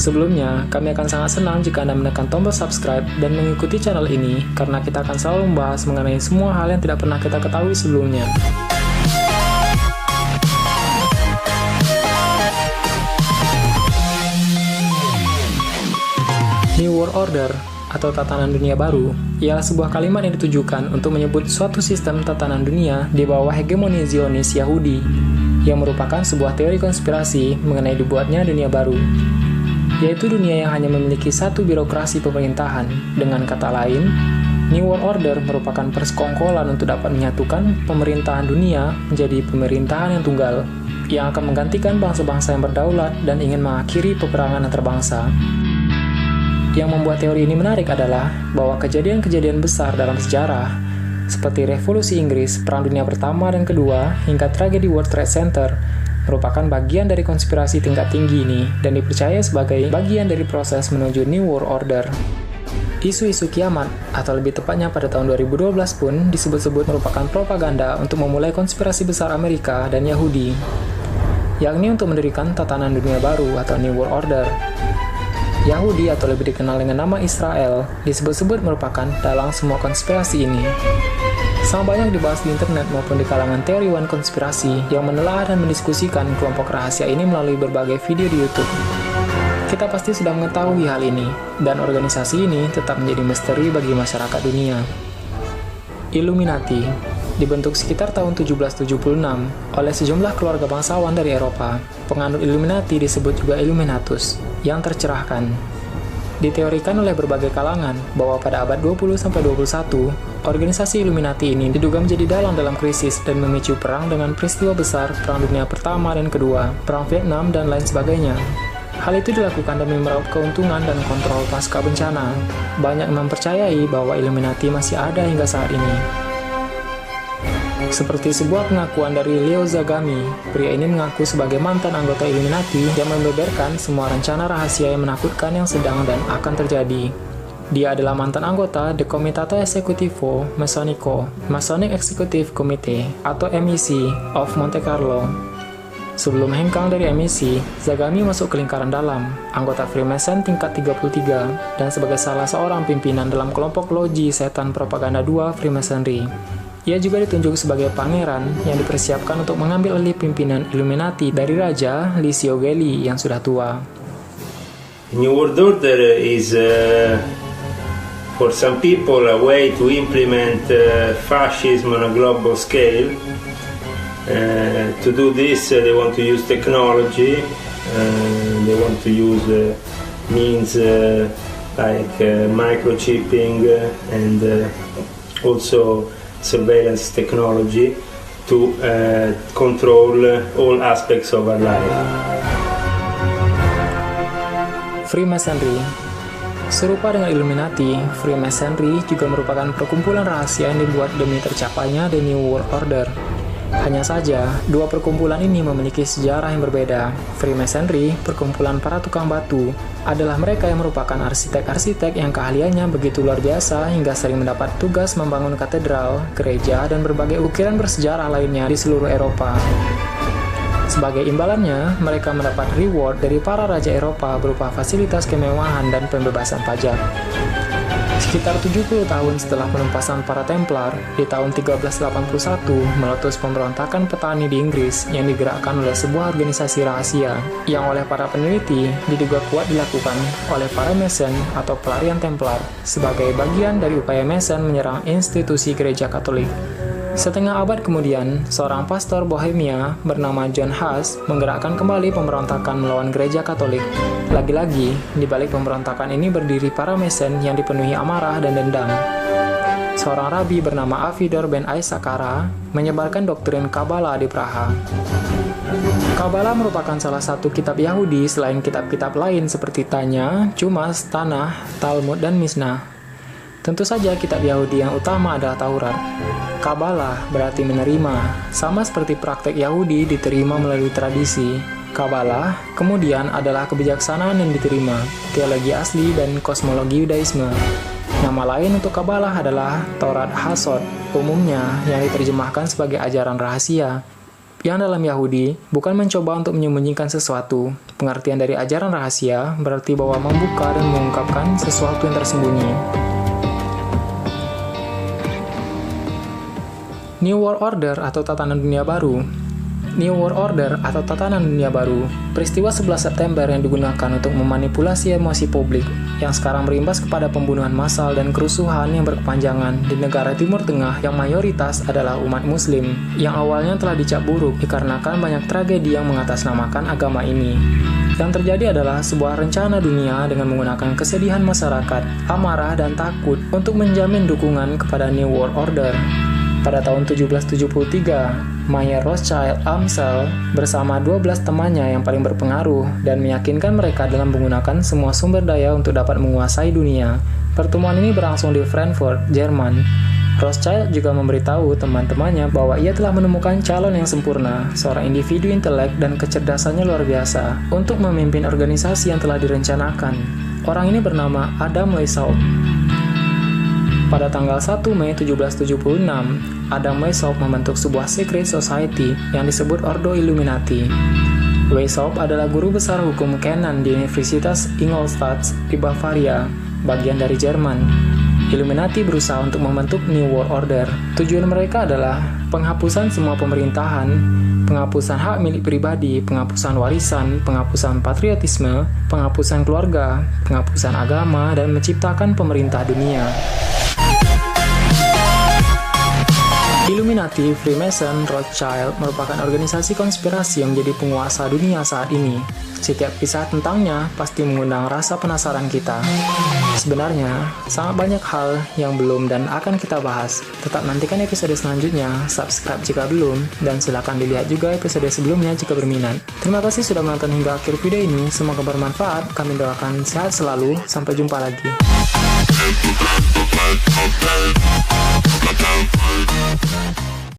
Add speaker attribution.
Speaker 1: Sebelumnya, kami akan sangat senang jika Anda menekan tombol subscribe dan mengikuti channel ini, karena kita akan selalu membahas mengenai semua hal yang tidak pernah kita ketahui sebelumnya. New World Order atau tatanan dunia baru ialah sebuah kalimat yang ditujukan untuk menyebut suatu sistem tatanan dunia di bawah hegemoni Zionis Yahudi yang merupakan sebuah teori konspirasi mengenai dibuatnya dunia baru, yaitu dunia yang hanya memiliki satu birokrasi pemerintahan. Dengan kata lain, New World Order merupakan persekongkolan untuk dapat menyatukan pemerintahan dunia menjadi pemerintahan yang tunggal, yang akan menggantikan bangsa-bangsa yang berdaulat dan ingin mengakhiri peperangan antar bangsa. Yang membuat teori ini menarik adalah bahwa kejadian-kejadian besar dalam sejarah, seperti Revolusi Inggris, Perang Dunia Pertama dan Kedua, hingga tragedi World Trade Center, merupakan bagian dari konspirasi tingkat tinggi ini dan dipercaya sebagai bagian dari proses menuju New World Order. Isu-isu kiamat, atau lebih tepatnya pada tahun 2012 pun disebut-sebut merupakan propaganda untuk memulai konspirasi besar Amerika dan Yahudi, yakni untuk mendirikan tatanan dunia baru atau New World Order. Yahudi atau lebih dikenal dengan nama Israel disebut-sebut merupakan dalang semua konspirasi ini. Sangat banyak dibahas di internet maupun di kalangan teoriwan konspirasi yang menelaah dan mendiskusikan kelompok rahasia ini melalui berbagai video di YouTube. Kita pasti sudah mengetahui hal ini, dan organisasi ini tetap menjadi misteri bagi masyarakat dunia. Illuminati dibentuk sekitar tahun 1776 oleh sejumlah keluarga bangsawan dari Eropa. Penganut Illuminati disebut juga Illuminatus, yang tercerahkan. Diteorikan oleh berbagai kalangan bahwa pada abad 20-21, organisasi Illuminati ini diduga menjadi dalang dalam krisis dan memicu perang dengan peristiwa besar Perang Dunia Pertama dan Kedua, Perang Vietnam, dan lain sebagainya. Hal itu dilakukan demi meraup keuntungan dan kontrol pasca bencana. Banyak mempercayai bahwa Illuminati masih ada hingga saat ini. Seperti sebuah pengakuan dari Leo Zagami, pria ini mengaku sebagai mantan anggota Illuminati yang membeberkan semua rencana rahasia yang menakutkan yang sedang dan akan terjadi. Dia adalah mantan anggota The Comitato Esecutivo Masonico, Masonic Executive Committee, atau MEC of Monte Carlo. Sebelum hengkang dari MEC, Zagami masuk ke lingkaran dalam, anggota Freemason tingkat 33, dan sebagai salah seorang pimpinan dalam kelompok loji setan propaganda 2 Freemasonry. Ia juga ditunjuk sebagai pangeran yang dipersiapkan untuk mengambil alih pimpinan Illuminati dari Raja Licio Gelli yang sudah tua.
Speaker 2: New World Order is, for some people, a way to implement fascism on a global scale. To do this, they want to use technology, they want to use means like microchipping and also surveillance technology to control all aspects of our life.
Speaker 1: Freemasonry. Serupa dengan Illuminati, Freemasonry juga merupakan perkumpulan rahasia yang dibuat demi tercapainya The New World Order. Hanya saja, dua perkumpulan ini memiliki sejarah yang berbeda. Freemasonry, perkumpulan para tukang batu, adalah mereka yang merupakan arsitek-arsitek yang keahliannya begitu luar biasa hingga sering mendapat tugas membangun katedral, gereja, dan berbagai ukiran bersejarah lainnya di seluruh Eropa. Sebagai imbalannya, mereka mendapat reward dari para raja Eropa berupa fasilitas kemewahan dan pembebasan pajak. Sekitar 70 tahun setelah penumpasan para Templar, di tahun 1381 meletus pemberontakan petani di Inggris yang digerakkan oleh sebuah organisasi rahasia yang oleh para peneliti diduga kuat dilakukan oleh para Mason atau pelarian Templar sebagai bagian dari upaya Mason menyerang institusi gereja Katolik. Setengah abad kemudian, seorang pastor Bohemia bernama John Huss menggerakkan kembali pemberontakan melawan gereja Katolik. Lagi-lagi, di balik pemberontakan ini berdiri para Mason yang dipenuhi amarah dan dendam. Seorang rabi bernama Avidor ben Aisakara menyebarkan doktrin Kabbalah di Praha. Kabbalah merupakan salah satu kitab Yahudi selain kitab-kitab lain seperti Tanya, Chumash, Tanakh, Talmud, dan Mishnah. Tentu saja kitab Yahudi yang utama adalah Taurat. Kabbalah berarti menerima, sama seperti praktek Yahudi diterima melalui tradisi. Kabbalah kemudian adalah kebijaksanaan yang diterima, teologi asli, dan kosmologi Yudaisme. Nama lain untuk Kabbalah adalah Torat Hasod, umumnya yang diterjemahkan sebagai ajaran rahasia. yang dalam Yahudi bukan mencoba untuk menyembunyikan sesuatu. Pengertian dari ajaran rahasia berarti bahwa membuka dan mengungkapkan sesuatu yang tersembunyi. New World Order atau tatanan dunia baru. New World Order atau tatanan dunia baru, peristiwa 11 September yang digunakan untuk memanipulasi emosi publik yang sekarang berimbas kepada pembunuhan massal dan kerusuhan yang berkepanjangan di negara Timur Tengah yang mayoritas adalah umat Muslim, yang awalnya telah dicap buruk dikarenakan banyak tragedi yang mengatasnamakan agama ini. Yang terjadi adalah sebuah rencana dunia dengan menggunakan kesedihan masyarakat, amarah, dan takut untuk menjamin dukungan kepada New World Order. Pada tahun 1773, Mayer Rothschild Amsel bersama 12 temannya yang paling berpengaruh dan meyakinkan mereka dalam menggunakan semua sumber daya untuk dapat menguasai dunia. Pertemuan ini berlangsung di Frankfurt, Jerman. Rothschild juga memberitahu teman-temannya bahwa ia telah menemukan calon yang sempurna, seorang individu intelek dan kecerdasannya luar biasa, untuk memimpin organisasi yang telah direncanakan. Orang ini bernama Adam Weishaupt. Pada tanggal 1 Mei 1776, Adam Weishaupt membentuk sebuah secret society yang disebut Ordo Illuminati. Weishaupt adalah guru besar hukum Canon di Universitas Ingolstadt di Bavaria, bagian dari Jerman. Illuminati berusaha untuk membentuk New World Order. Tujuan mereka adalah penghapusan semua pemerintahan, penghapusan hak milik pribadi, penghapusan warisan, penghapusan patriotisme, penghapusan keluarga, penghapusan agama, dan menciptakan pemerintah dunia. Illuminati, Freemason, Rothschild merupakan organisasi konspirasi yang menjadi penguasa dunia saat ini. Setiap kisah tentangnya pasti mengundang rasa penasaran kita. Sebenarnya, sangat banyak hal yang belum dan akan kita bahas. Tetap nantikan episode selanjutnya, subscribe jika belum, dan silakan dilihat juga episode sebelumnya jika berminat. Terima kasih sudah menonton hingga akhir video ini, semoga bermanfaat. Kami doakan sehat selalu, sampai jumpa lagi.